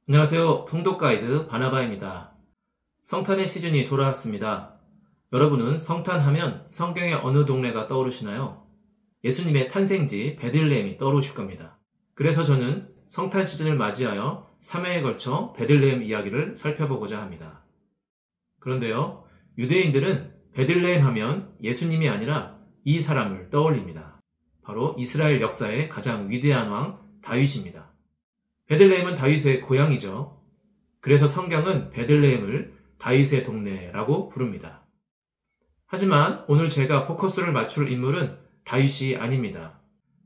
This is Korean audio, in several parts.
안녕하세요. 통독가이드 바나바입니다. 성탄의 시즌이 돌아왔습니다. 여러분은 성탄하면 성경의 어느 동네가 떠오르시나요? 예수님의 탄생지 베들레헴이 떠오르실 겁니다. 그래서 저는 성탄 시즌을 맞이하여 3회에 걸쳐 베들레헴 이야기를 살펴보고자 합니다. 그런데요, 유대인들은 베들레헴 하면 예수님이 아니라 이 사람을 떠올립니다. 바로 이스라엘 역사의 가장 위대한 왕 다윗입니다. 베들레헴은 다윗의 고향이죠. 그래서 성경은 베들레헴을 다윗의 동네라고 부릅니다. 하지만 오늘 제가 포커스를 맞출 인물은 다윗이 아닙니다.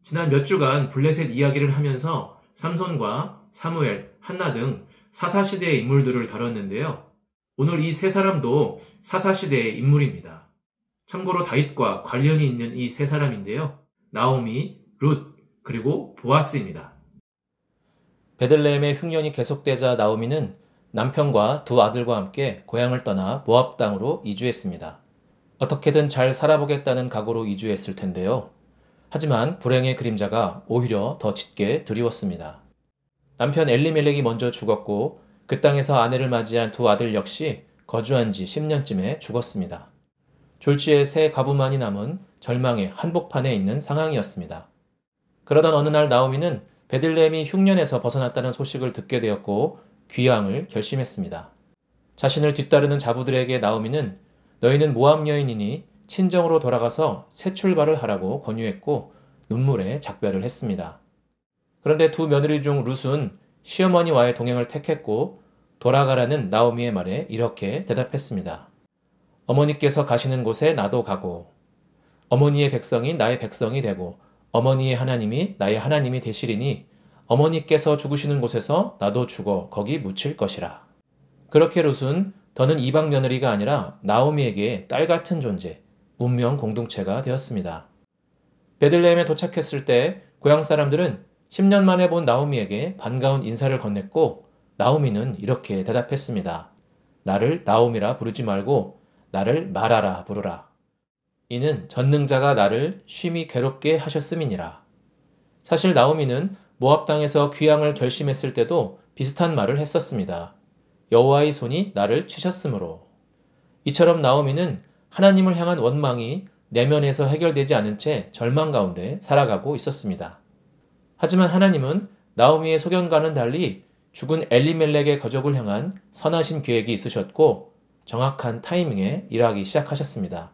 지난 몇 주간 블레셋 이야기를 하면서 삼손과 사무엘, 한나 등 사사시대의 인물들을 다뤘는데요. 오늘 이 세 사람도 사사시대의 인물입니다. 참고로 다윗과 관련이 있는 이 세 사람인데요. 나오미, 룻, 그리고 보아스입니다. 베들레헴의 흉년이 계속되자 나오미는 남편과 두 아들과 함께 고향을 떠나 모압 땅으로 이주했습니다. 어떻게든 잘 살아보겠다는 각오로 이주했을 텐데요. 하지만 불행의 그림자가 오히려 더 짙게 드리웠습니다. 남편 엘리멜렉이 먼저 죽었고 그 땅에서 아내를 맞이한 두 아들 역시 거주한 지 10년쯤에 죽었습니다. 졸지에 세 가부만이 남은 절망의 한복판에 있는 상황이었습니다. 그러던 어느 날 나오미는 베들레헴이 흉년에서 벗어났다는 소식을 듣게 되었고 귀향을 결심했습니다. 자신을 뒤따르는 자부들에게 나오미는 너희는 모압 여인이니 친정으로 돌아가서 새 출발을 하라고 권유했고 눈물에 작별을 했습니다. 그런데 두 며느리 중 룻은 시어머니와의 동행을 택했고 돌아가라는 나오미의 말에 이렇게 대답했습니다. 어머니께서 가시는 곳에 나도 가고 어머니의 백성이 나의 백성이 되고 어머니의 하나님이 나의 하나님이 되시리니 어머니께서 죽으시는 곳에서 나도 죽어 거기 묻힐 것이라. 그렇게 룻은 더는 이방 며느리가 아니라 나오미에게 딸 같은 존재, 운명 공동체가 되었습니다. 베들레헴에 도착했을 때 고향 사람들은 10년 만에 본 나오미에게 반가운 인사를 건넸고 나오미는 이렇게 대답했습니다. 나를 나오미라 부르지 말고 나를 마라라 부르라. 이는 전능자가 나를 쉼이 괴롭게 하셨음이니라. 사실 나오미는 모압 땅에서 귀향을 결심했을 때도 비슷한 말을 했었습니다. 여호와의 손이 나를 치셨으므로. 이처럼 나오미는 하나님을 향한 원망이 내면에서 해결되지 않은 채 절망 가운데 살아가고 있었습니다. 하지만 하나님은 나오미의 소견과는 달리 죽은 엘리멜렉의 가족을 향한 선하신 계획이 있으셨고 정확한 타이밍에 일하기 시작하셨습니다.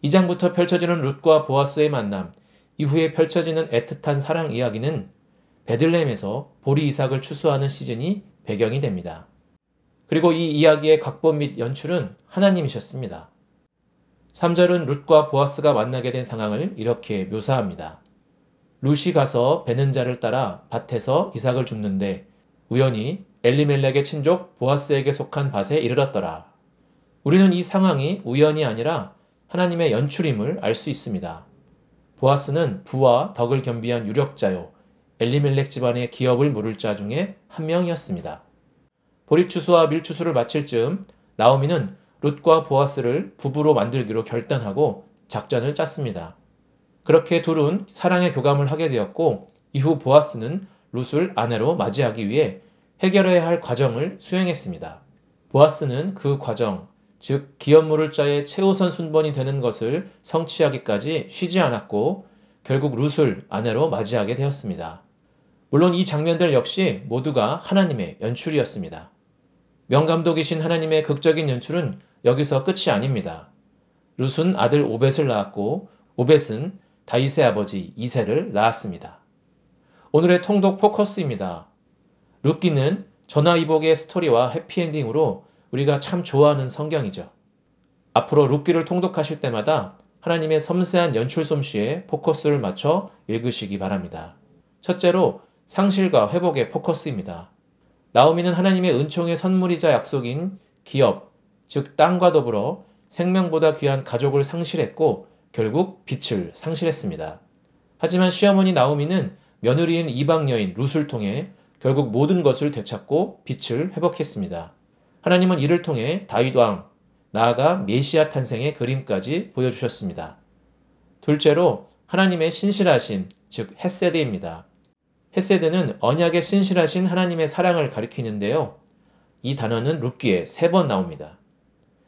2장부터 펼쳐지는 룻과 보아스의 만남, 이후에 펼쳐지는 애틋한 사랑 이야기는 베들레헴에서 보리 이삭을 추수하는 시즌이 배경이 됩니다. 그리고 이 이야기의 각본 및 연출은 하나님이셨습니다. 3절은 룻과 보아스가 만나게 된 상황을 이렇게 묘사합니다. 룻이 가서 베는 자를 따라 밭에서 이삭을 줍는데 우연히 엘리멜렉의 친족 보아스에게 속한 밭에 이르렀더라. 우리는 이 상황이 우연이 아니라 하나님의 연출임을 알 수 있습니다. 보아스는 부와 덕을 겸비한 유력자요, 엘리멜렉 집안의 기업을 물을 자 중에 한 명이었습니다. 보리추수와 밀추수를 마칠 즈음 나오미는 룻과 보아스를 부부로 만들기로 결단하고 작전을 짰습니다. 그렇게 둘은 사랑의 교감을 하게 되었고 이후 보아스는 룻을 아내로 맞이하기 위해 해결해야 할 과정을 수행했습니다. 보아스는 그 과정, 즉 기업 물을 자의 최우선 순번이 되는 것을 성취하기까지 쉬지 않았고 결국 룻을 아내로 맞이하게 되었습니다. 물론 이 장면들 역시 모두가 하나님의 연출이었습니다. 명감독이신 하나님의 극적인 연출은 여기서 끝이 아닙니다. 룻은 아들 오벳을 낳았고 오벳은 다윗의 아버지 이새를 낳았습니다. 오늘의 통독 포커스입니다. 룻기는 전화위복의 스토리와 해피엔딩으로 우리가 참 좋아하는 성경이죠. 앞으로 룻기를 통독하실 때마다 하나님의 섬세한 연출 솜씨에 포커스를 맞춰 읽으시기 바랍니다. 첫째로 상실과 회복의 포커스입니다. 나오미는 하나님의 은총의 선물이자 약속인 기업, 즉 땅과 더불어 생명보다 귀한 가족을 상실했고 결국 빛을 상실했습니다. 하지만 시어머니 나오미는 며느리인 이방 여인 룻을 통해 결국 모든 것을 되찾고 빛을 회복했습니다. 하나님은 이를 통해 다윗 왕, 나아가 메시아 탄생의 그림까지 보여주셨습니다. 둘째로 하나님의 신실하심, 즉 헤세드입니다. 헤세드는 언약에 신실하신 하나님의 사랑을 가리키는데요. 이 단어는 룻기에 3번 나옵니다.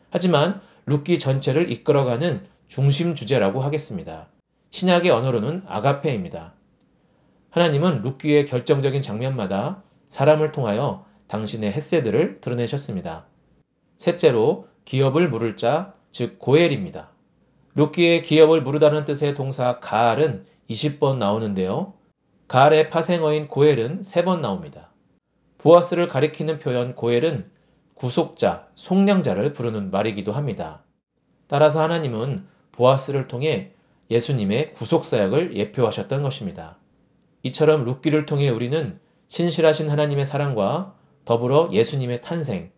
하지만 룻기 전체를 이끌어가는 중심 주제라고 하겠습니다. 신약의 언어로는 아가페입니다. 하나님은 룻기의 결정적인 장면마다 사람을 통하여 당신의 헤세드를 드러내셨습니다. 셋째로 기업을 물을 자, 즉 고엘입니다. 룻기의 기업을 물으다는 뜻의 동사 가알은 20번 나오는데요. 가알의 파생어인 고엘은 3번 나옵니다. 보아스를 가리키는 표현 고엘은 구속자, 속량자를 부르는 말이기도 합니다. 따라서 하나님은 보아스를 통해 예수님의 구속사역을 예표하셨던 것입니다. 이처럼 룻기를 통해 우리는 신실하신 하나님의 사랑과 더불어 예수님의 탄생,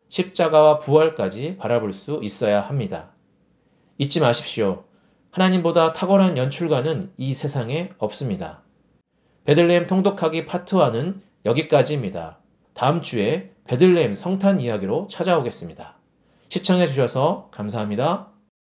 십자가와 부활까지 바라볼 수 있어야 합니다. 잊지 마십시오. 하나님보다 탁월한 연출가는 이 세상에 없습니다. 베들레헴 통독하기 파트 1은 여기까지입니다. 다음 주에 베들레헴 성탄 이야기로 찾아오겠습니다. 시청해 주셔서 감사합니다.